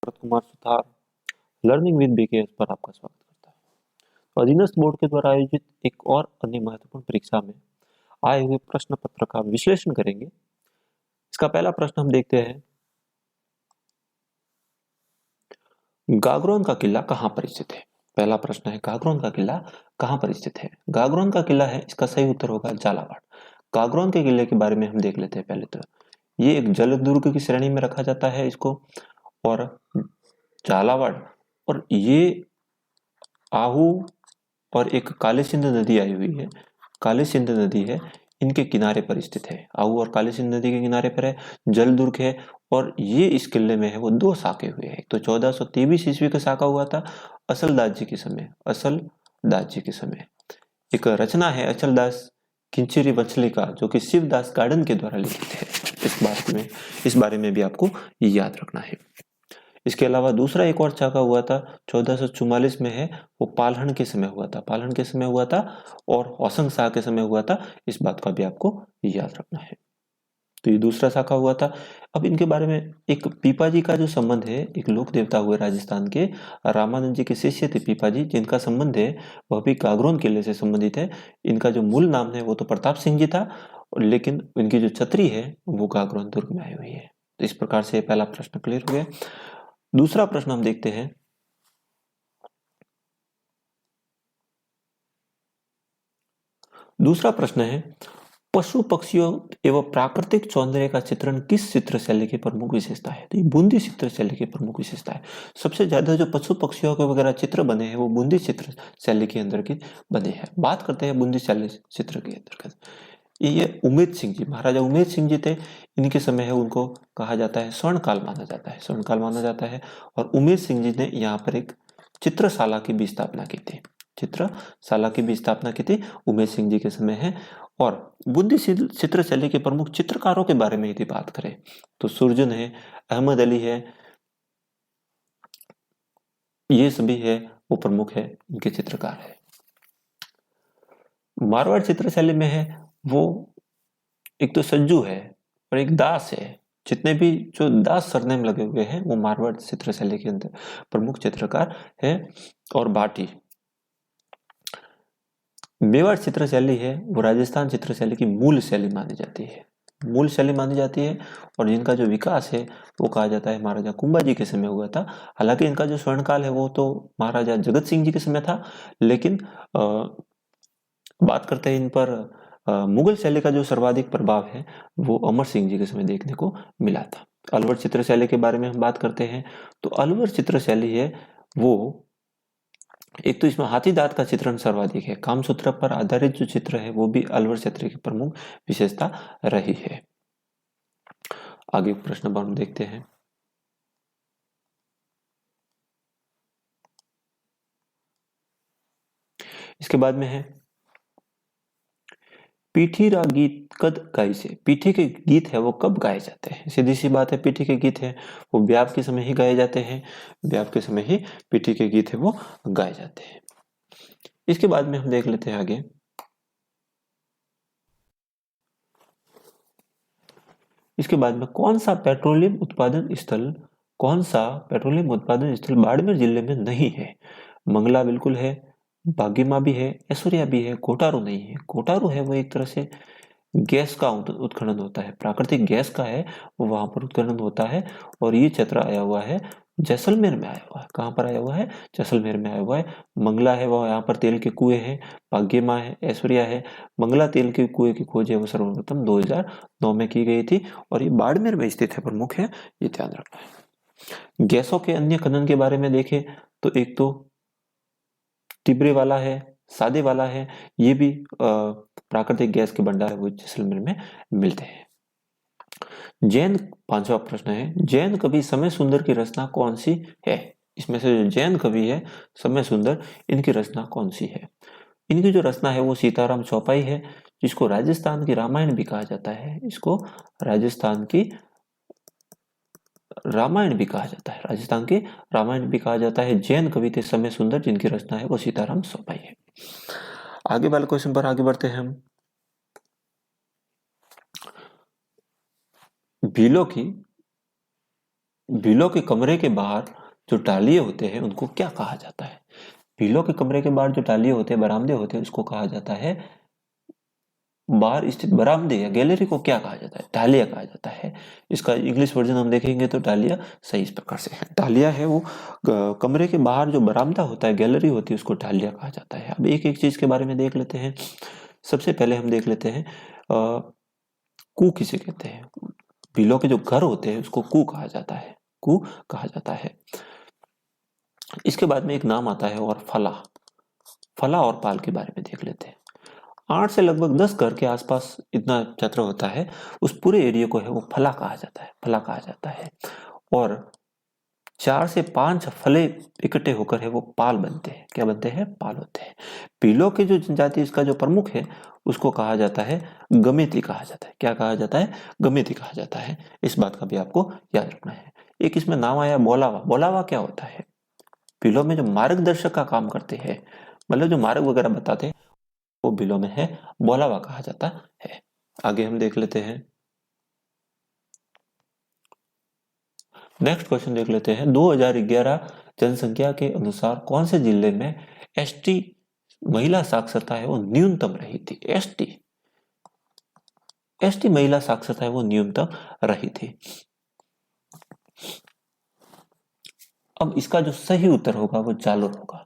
Sharad Kumar Suthar learning with BKS पर आपका स्वागत करता है। तो अधीनस्थ बोर्ड के द्वारा आयोजित एक और अन्य महत्वपूर्ण परीक्षा में आए हुए प्रश्न पत्र का विश्लेषण करेंगे। इसका पहला प्रश्न हम देखते हैं, गागरोन का किला कहाँ पर स्थित है। पहला प्रश्न है, गागरोन का किला कहाँ पर स्थित है। गागरोन का किला है, इसका सही उत्तर होगा झालावाड़। गागरोन के किले के बारे में हम देख लेते हैं। पहले तो ये एक जल दुर्ग की श्रेणी में रखा जाता है इसको, और झालावाड़ और ये आहू और एक काली सिंध नदी आई हुई है, काली सिंध नदी है, इनके किनारे पर स्थित है। आहू और काली सिंध नदी के किनारे पर है, जल दुर्ग है, और ये इस किले में है वो दो शाखे हुए हैं। तो 1423 ईस्वी का शाखा हुआ था असल दास जी के समय, असल दास जी के समय। एक रचना है अचल दास किंचिरी वंचलिका, जो कि शिवदास गार्डन के द्वारा लिखित है। इस बारे में भी आपको याद रखना है। इसके अलावा दूसरा एक और शाखा हुआ था 1444 में है, वो पालहन के समय हुआ था, पालहन के समय हुआ था, और होसंग शाह के समय हुआ था। इस बात का भी आपको याद रखना है। तो ये दूसरा शाखा हुआ था। अब इनके बारे में, एक पीपाजी का जो संबंध है, एक लोक देवता हुए राजस्थान के, रामानंद जी के शिष्य थे पीपाजी, जिनका संबंध है वह भी गागरोन किले से संबंधित है। इनका जो मूल नाम है वो तो प्रताप सिंह जी था, लेकिन इनकी जो छतरी है वो गागरोन दुर्ग में आई हुई है। तो इस प्रकार से पहला प्रश्न क्लियर हो गया। दूसरा प्रश्न हम देखते हैं, दूसरा प्रश्न है, पशु पक्षियों एवं प्राकृतिक सौंदर्य का चित्रण किस चित्र शैली की प्रमुख विशेषता है। तो ये बूंदी चित्र शैली की प्रमुख विशेषता है। सबसे ज्यादा जो पशु पक्षियों के वगैरह चित्र बने हैं वो बूंदी चित्र शैली के अंदर की बने हैं। बात करते हैं बूंदी शैली चित्र के अंतर्गत। ये उमेद सिंह जी, महाराजा उमेद सिंह जी थे, इनके समय है, उनको कहा जाता है स्वर्णकाल माना जाता है, स्वर्णकाल माना जाता है। और उमेद सिंह जी ने यहाँ पर एक चित्रशाला की भी स्थापना की थी, चित्रशाला की भी स्थापना की थी, उमेद सिंह जी के समय है। और बुद्धि चित्र शैली के प्रमुख चित्रकारों के बारे में यदि बात करें तो सुरजन है, अहमद अली है, ये सभी है वो प्रमुख है, इनके चित्रकार है। मारवाड़ चित्र शैली में है वो एक तो सज्जू है और एक दास है। जितने भी जो दास सरनेम लगे हुए हैं वो मारवाड़ चित्र शैली के अंदर प्रमुख चित्रकार है। और भाटी, मेवाड़ चित्र शैली है वो राजस्थान चित्र शैली की मूल शैली मानी जाती है, मूल शैली मानी जाती है। और जिनका जो विकास है वो कहा जाता है महाराजा कुंभा जी के समय हुआ था। हालांकि इनका जो स्वर्णकाल है वो तो महाराजा जगत सिंह जी के समय था, लेकिन बात करते हैं इन पर मुगल शैली का जो सर्वाधिक प्रभाव है वो अमर सिंह जी के समय देखने को मिला था। अलवर चित्र शैली के बारे में हम बात करते हैं तो अलवर चित्र शैली है वो, एक तो इसमें हाथी दांत का चित्रण सर्वाधिक है, कामसूत्र पर आधारित जो चित्र है वो भी अलवर चित्र की प्रमुख विशेषता रही है। आगे प्रश्न पर हम देखते हैं, इसके बाद में है, पीठी रा गीत कद गाय से। पीठी के गीत है वो कब गाए जाते हैं। सीधी सी बात है, पीठी के गीत है वो ब्याह के समय ही गाए जाते हैं, ब्याह के समय ही पीठी के गीत है वो गाए जाते हैं। इसके बाद में हम देख लेते हैं आगे, इसके बाद में कौन सा पेट्रोलियम उत्पादन स्थल बाड़मेर जिले में नहीं है। मंगला बिल्कुल है, भाग्यमा भी है, ऐश्वर्या भी है, कोटारू नहीं है। कोटारू है वो एक तरह से गैस का उत्खनन होता है, प्राकृतिक गैस का है वो वहां पर उत्खनन होता है। और ये क्षेत्र आया हुआ है जैसलमेर में, आया हुआ है। कहाँ पर आया हुआ है, जैसलमेर में आया हुआ है। मंगला है वो, यहाँ पर तेल के कुएं हैं। भाग्यमा है, ऐश्वर्या है। मंगला तेल के कुएं की खोज है वो सर्वप्रथम 2009 में की गई थी, और ये बाड़मेर में स्थित है, प्रमुख है, ये ध्यान रखना है। गैसों के अन्य खनन के बारे में देखें तो एक तो टिबरे वाला है, सादे वाला है, ये भी प्राकृतिक गैस के भंडार है वो जैसलमेर में मिलते हैं। जैन, पांचवा प्रश्न है, जैन कवि समय सुंदर की रचना कौन सी है। इसमें से जो जैन कवि है समय सुंदर, इनकी रचना कौन सी है। इनकी जो रचना है वो सीताराम चौपाई है, जिसको राजस्थान की रामायण भी कहा जाता है, इसको राजस्थान की रामायण भी कहा जाता है, राजस्थान की रामायण भी कहा जाता है। जैन कवि थे समय सुंदर, जिनकी रचना है वो सीताराम चौपाई है। आगे वाले क्वेश्चन पर आगे बढ़ते हैं हम। भीलों की बिलो के कमरे के बाहर जो टालिये होते हैं उनको क्या कहा जाता है? बिलो के कमरे के बाहर जो टालिये होते हैं, बरामदे होते हैं, उसको कहा जाता है, बाहर स्थित बरामदे या गैलरी को क्या कहा जाता है? टालिया कहा जाता है। इसका इंग्लिश वर्जन हम देखेंगे तो टालिया सही इस प्रकार से है। टालिया है वो कमरे के बाहर जो बरामदा होता है, गैलरी होती है, उसको टालिया कहा जाता है। अब एक एक चीज के बारे में देख लेते हैं। सबसे पहले हम देख लेते हैं कू किसे कहते हैं। बिलो के जो घर होते हैं उसको कू कहा जाता है, कू कहा जाता है। इसके बाद में एक नाम आता है और फला। फला और पाल के बारे में देख लेते हैं। 8 से लगभग 10 घर के आसपास इतना क्षेत्र होता है, उस पूरे एरिया को है वो फला कहा जाता है, फला कहा जाता है। और 4 से 5 फले इकट्ठे होकर है वो पाल बनते हैं। क्या बनते हैं? पाल होते हैं। पीलो की जो जनजाति, इसका जो प्रमुख है उसको कहा जाता है गमेती कहा जाता है। क्या कहा जाता है? गमेती कहा जाता है। इस बात का भी आपको याद रखना है। एक इसमें नाम आया बोलावा। बोलावा क्या होता है? बिलो में जो मार्गदर्शक का काम करते हैं, मतलब जो मार्ग वगैरह बताते हैं, वो बिलो में है बोलावा कहा जाता है। आगे हम देख लेते हैं। नेक्स्ट क्वेश्चन देख लेते हैं। 2011 जनसंख्या के अनुसार कौन से जिले में एसटी महिला साक्षरता है वो न्यूनतम रही थी? एसटी महिला साक्षरता है वो न्यूनतम रही थी। अब इसका जो सही उत्तर होगा वो जालोर होगा।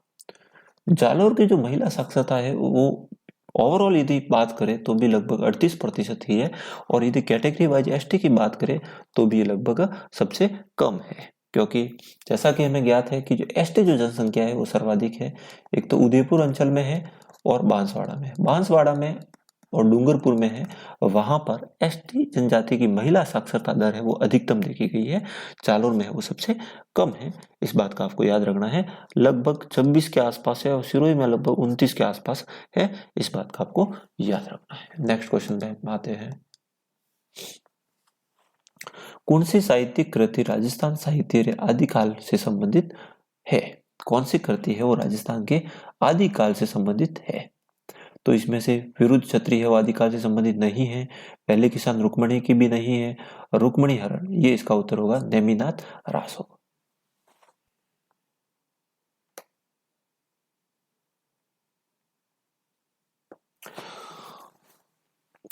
जालोर की जो महिला साक्षरता है वो ओवरऑल यदि बात करें तो भी लगभग 38% ही है, और यदि कैटेगरी वाइज एसटी की बात करें तो भी लगभग सबसे कम है। क्योंकि जैसा कि हमें ज्ञात है कि जो एसटी जो जनसंख्या है वो सर्वाधिक है, एक तो उदयपुर अंचल में है और बांसवाड़ा में और डूंगरपुर में है। वहां पर एसटी जनजाति की महिला साक्षरता दर है वो अधिकतम देखी गई है। जालोर में है वो सबसे कम है। इस बात का आपको याद रखना है। लगभग 26 के आसपास है और सिरोही में लगभग 29 के आसपास है। इस बात का आपको याद रखना है। नेक्स्ट क्वेश्चन पे आते हैं। कौन सी साहित्यिक कृति राजस्थान साहित्य आदिकाल से संबंधित है? कौन सी कृति है वो राजस्थान के आदिकाल से संबंधित है? तो इसमें से विरुद्ध क्षत्रिय है वो आदिकाल से संबंधित नहीं है। पहले किसान रुक्मणी की भी नहीं है। रुक्मणी हरण, ये इसका उत्तर होगा। नेमिनाथ रास होगा।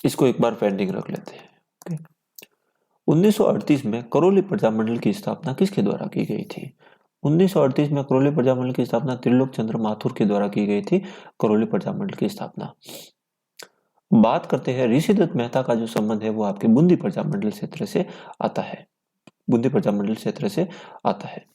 इसको एक बार पेंडिंग रख लेते हैं। 1938 में करौली प्रजामंडल की स्थापना किसके द्वारा की गई थी? 1938 में करौली प्रजामंडल की स्थापना त्रिलोक चंद्र माथुर के द्वारा की गई थी। करौली प्रजामंडल की स्थापना। बात करते हैं ऋषिदत्त मेहता का जो संबंध है वो आपके बूंदी प्रजामंडल क्षेत्र से आता है। बूंदी प्रजामंडल क्षेत्र से आता है।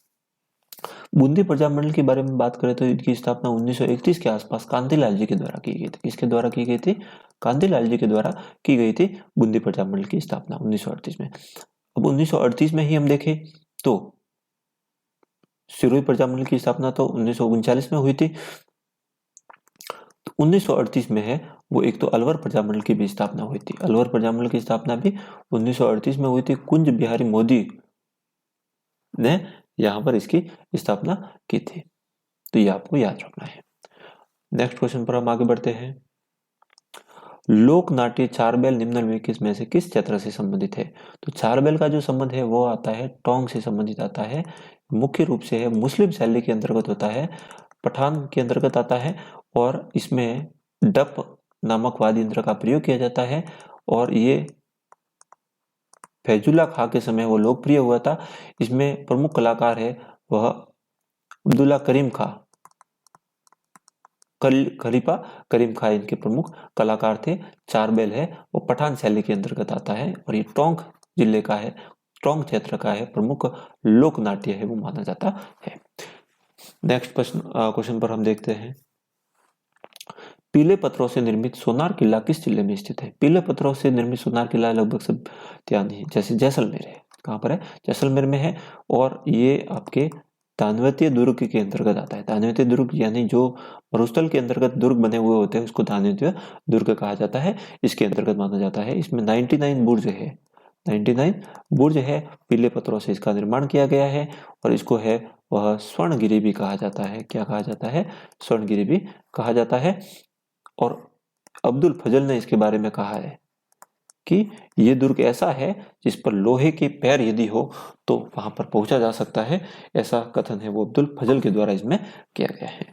बूंदी प्रजामंडल के बारे में बात करें तो इनकी स्थापना 1931 के आसपास कांतिलाल जी के द्वारा की गई थी। किसके द्वारा की गई थी? कांतिलाल जी के द्वारा की गई थी बूंदी प्रजामंडल की स्थापना 1938 में। अब 1938 में ही हम देखें तो सिरोही प्रजामंडल की स्थापना तो 1939 में हुई थी। तो 1938 में है वो एक तो अलवर प्रजामंडल की भी स्थापना हुई थी। अलवर प्रजामंडल की स्थापना भी 1938 में हुई थी। कुंज बिहारी मोदी ने यहाँ पर इसकी स्थापना की थी। तो ये आपको याद रखना है। नेक्स्ट क्वेश्चन पर हम आगे बढ़ते हैं। लोक नाट्य चारबेल निम्नलिखित में से किस क्षेत्र से संबंधित है? तो चारबेल का जो संबंध है वो आता है टोंक से संबंधित आता है। मुख्य रूप से है मुस्लिम शैली के अंतर्गत होता है, पठान के अंतर्गत आता है, और इसमें डप नामक वाद्य यंत्र का प्रयोग किया जाता है। और ये फैजुल्ला खां के समय वो लोकप्रिय हुआ था। इसमें प्रमुख कलाकार है वह अब्दुल्ला करीम खां, खलीफा करीम खां इनके प्रमुख कलाकार थे। चारबेल है वो पठान शैली के अंतर्गत आता है और ये टोंक जिले का है, टोंक क्षेत्र का है प्रमुख लोक नाट्य है वो माना जाता है। नेक्स्ट क्वेश्चन पर हम देखते हैं। पीले पत्थरों से निर्मित सोनार किला किस जिले में स्थित है? पीले पत्थरों से निर्मित सोनार किला लगभग सब ध्यान है, जैसे जैसलमेर है। कहाँ पर है? जैसलमेर में है। और ये आपके धानवतीय दुर्ग के अंतर्गत आता है। धानवतीय दुर्ग यानी जो मरुस्थल के अंतर्गत दुर्ग बने हुए होते हैं उसको धानवतीय दुर्ग कहा जाता है, इसके अंतर्गत माना जाता है। इसमें 99 बुर्ज है, 99 बुर्ज है। पीले पत्थरों से इसका निर्माण किया गया है और इसको है वह स्वर्णगिरी भी कहा जाता है। क्या कहा जाता है? स्वर्णगिरी भी कहा जाता है। और अब्दुल फजल ने इसके बारे में कहा है कि ये दुर्ग ऐसा है जिस पर लोहे के पैर यदि हो तो वहां पर पहुंचा जा सकता है, ऐसा कथन है वो अब्दुल फजल के द्वारा इसमें किया गया है।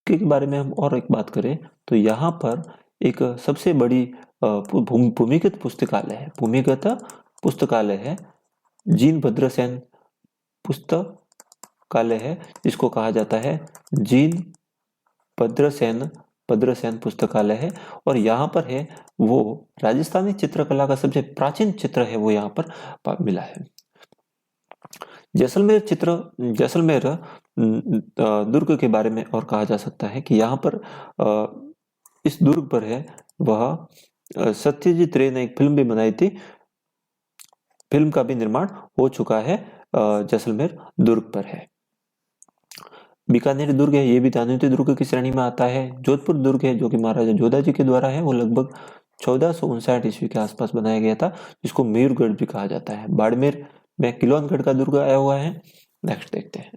के बारे में हम और एक बात करें तो यहाँ पर एक सबसे बड़ी भूमिगत पुस्तकालय है, भूमिगत पुस्तकालय है, जीन भद्रसेन पुस्तकालय है, जिसको कहा जाता है जीन भद्रसेन पुस्तकालय है। और यहाँ पर है वो राजस्थानी चित्रकला का सबसे प्राचीन चित्र है वो यहाँ पर मिला है। जैसलमेर दुर्ग के बारे में और कहा जा सकता है कि यहाँ पर इस दुर्ग पर है वह सत्यजीत रे ने एक फिल्म भी बनाई थी, फिल्म का भी निर्माण हो चुका है, जैसलमेर दुर्ग पर है। बीकानेर दुर्ग है, ये भी दानुति दुर्ग की श्रेणी में आता है। जोधपुर दुर्ग है जो कि महाराजा जोधा जी के द्वारा है, वो लगभग 1459 ईस्वी के आसपास बनाया गया था, जिसको मयूरगढ़ भी कहा जाता है। बाड़मेर में किलोनगढ़ का दुर्ग आया हुआ है। नेक्स्ट देखते हैं।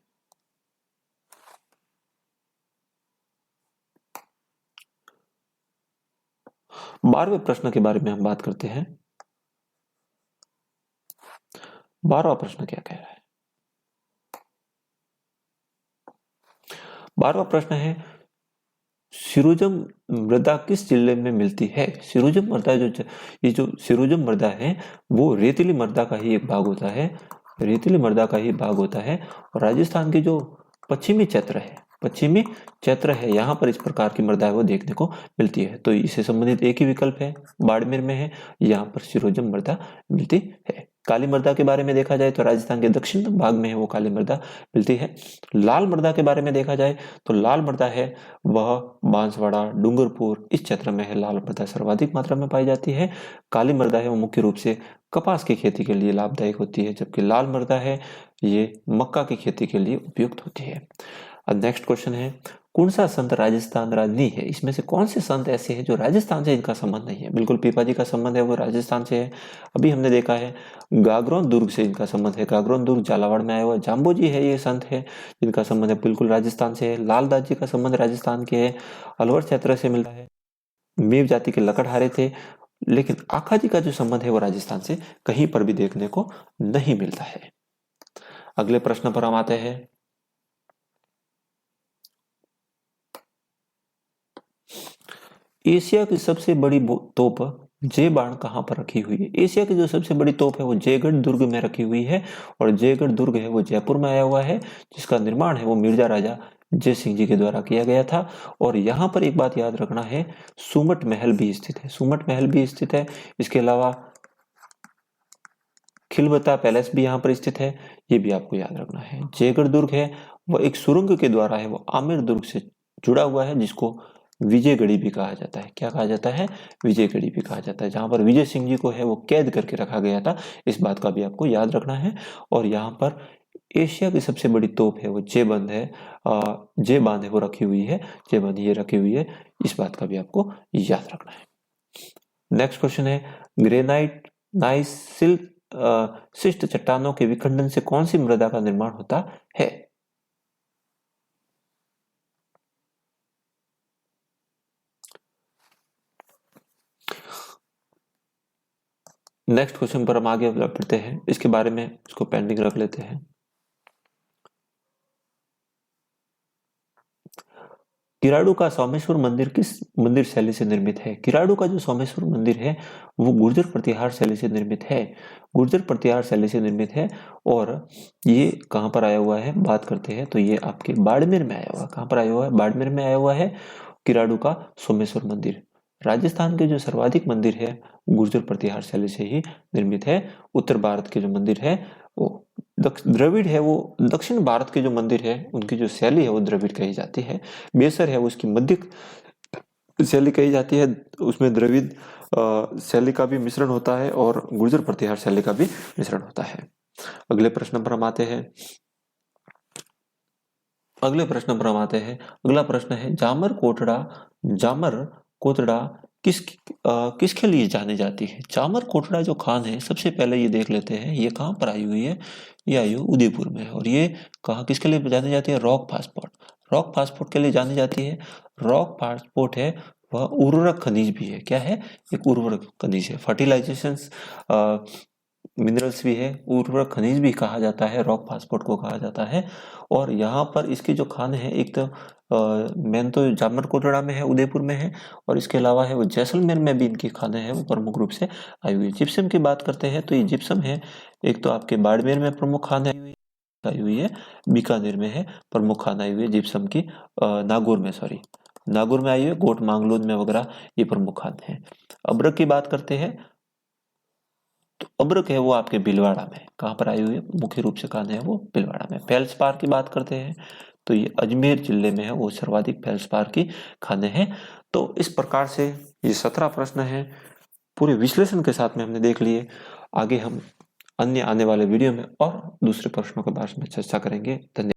12वें प्रश्न के बारे में हम बात करते हैं। 12वां प्रश्न क्या कह रहा है? 12वां प्रश्न है सिरोजम मृदा किस जिले में मिलती है? सिरोजम मृदा ये जो सिरोजम मृदा है वो रेतीली मृदा का ही एक भाग होता है, रेतीली मृदा का ही भाग होता है। और राजस्थान के जो पश्चिमी क्षेत्र है यहाँ पर इस प्रकार की मृदा वो देखने को मिलती है। तो इससे संबंधित एक ही विकल्प है, बाड़मेर में है, यहाँ पर सिरोजम मृदा मिलती है। काली मृदा के बारे में देखा जाए तो राजस्थान के दक्षिण भाग में है वो काली मृदा मिलती है। लाल मृदा के बारे में देखा जाए तो लाल मृदा है वह बांसवाड़ा, डूंगरपुर इस क्षेत्र में है, लाल मृदा सर्वाधिक मात्रा में पाई जाती है। काली मृदा है वो मुख्य रूप से कपास की खेती के लिए लाभदायक होती है, जबकि लाल मृदा है ये मक्का की खेती के लिए उपयुक्त होती है। अब नेक्स्ट क्वेश्चन है कौन सा संत राजस्थान राजनी है? इसमें से कौन से संत ऐसे हैं जो राजस्थान से इनका संबंध नहीं है? बिल्कुल पीपा जी का संबंध है वो राजस्थान से है। अभी हमने देखा है गागरोन दुर्ग से इनका संबंध है, गागरोन दुर्ग झालावाड़ में आया हुआ। जाम्बो जी है ये संत है जिनका संबंध है बिल्कुल राजस्थान से है। लालदास जी का संबंध राजस्थान के है, अलवर क्षेत्र से मिलता है। मीव जाति के लकड़हारे थे, लेकिन आखा जी का जो संबंध है वो राजस्थान से कहीं पर भी देखने को नहीं मिलता है। अगले प्रश्न पर हम आते हैं। एशिया की सबसे बड़ी तोप जय बाण कहां पर रखी हुई है? एशिया की जो सबसे बड़ी तोप है वो जयगढ़ दुर्ग में रखी हुई है, और जयगढ़ दुर्ग है वो जयपुर में आया हुआ है, जिसका निर्माण है वो मिर्जा राजा जय सिंह जी के द्वारा किया गया था। और यहाँ पर एक बात याद रखना है, सुमट महल भी स्थित है, सुमट महल भी स्थित है। इसके अलावा खिलबता पैलेस भी यहाँ पर स्थित है, ये भी आपको याद रखना है। जयगढ़ दुर्ग है वह एक सुरंग के द्वारा है वो आमेर दुर्ग से जुड़ा हुआ है, जिसको विजयगढ़ी भी कहा जाता है। क्या कहा जाता है? विजयगढ़ी भी कहा जाता है, जहां पर विजय सिंह जी को है वो कैद करके रखा गया था। इस बात का भी आपको याद रखना है। और यहाँ पर एशिया की सबसे बड़ी तोप है वो जेबंद है, जेबांद है वो रखी हुई है, जेबंद ये रखी हुई है, इस बात का भी आपको याद रखना है। नेक्स्ट क्वेश्चन है ग्रेनाइट नाइसिल शिष्ट चट्टानों के विखंडन से कौन सी मृदा का निर्माण होता है? नेक्स्ट क्वेश्चन पर हम आगे बढ़ते हैं, इसके बारे में इसको पेंडिंग रख लेते हैं। किराड़ू का सोमेश्वर मंदिर किस मंदिर शैली से निर्मित है? किराड़ू का जो सोमेश्वर मंदिर है वो गुर्जर प्रतिहार शैली से निर्मित है, गुर्जर प्रतिहार शैली से निर्मित है। और ये कहां पर आया हुआ है बात करते हैं तो ये आपके बाड़मेर में आया हुआ है। कहां पर आया हुआ है? बाड़मेर में आया हुआ है किराड़ू का सोमेश्वर मंदिर। राजस्थान के जो सर्वाधिक मंदिर है गुर्जर प्रतिहार शैली से ही निर्मित है। उत्तर भारत के जो मंदिर है वो द्रविड़ है, वो दक्षिण भारत के जो मंदिर है उनकी जो शैली है वो द्रविड़ कही जाती है। बेसर है वो उसकी मध्य शैली कही जाती है, उसमें द्रविड़ शैली का भी मिश्रण होता है और गुर्जर प्रतिहार शैली का भी मिश्रण होता है। अगले प्रश्न पर हम आते हैं। अगला प्रश्न है जामर कोटड़ा किसके लिए जानी जाती है? जामर कोटड़ा जो खान है, सबसे पहले ये देख लेते हैं ये कहां पर आई हुई है। ये आई हुई उदयपुर में, और ये कहा किसके लिए जानी जाती है? रॉक फास्फोर्ट, रॉक फास्फोर्ट के लिए जानी जाती है। रॉक फास्फोर्ट है वह उर्वरक खनिज भी है। क्या है? एक उर्वरक खनिज है। फर्टिलाइजेशंस मिनरल्स भी है, उर्वरक खनिज भी कहा जाता है, रॉक फास्फोट को कहा जाता है। और यहाँ पर इसकी जो खान है, एक तो मेन तो जामर कोटड़ा में है, उदयपुर में है, और इसके अलावा है वो जैसलमेर में भी इनकी खानें हैं, वो प्रमुख रूप से आई हुई है। जिप्सम की बात करते हैं तो ये जिप्सम है, एक तो आपके बाड़मेर में प्रमुख खान आई हुई है, बीकानेर में है प्रमुख खान आई हुई है जिप्सम की, नागौर में, सॉरी नागौर में आई हुई है, गोट मांगलोद में वगैरह ये प्रमुख खान है। अब्रक की बात करते हैं तो अब्रक है वो आपके भीलवाड़ा में, कहाँ पर आई हुई है? मुख्य रूप से खान है वो भीलवाड़ा में। फेल्सपार की बात करते हैं तो ये अजमेर जिले में है, वो सर्वाधिक फेल्सपार की खाने हैं। तो इस प्रकार से ये 17 प्रश्न हैं, पूरे विश्लेषण के साथ में हमने देख लिए। आगे हम अन्य आने वाले वीडियो में और दूसरे प्रश्नों के बारे में चर्चा करेंगे। धन्यवाद।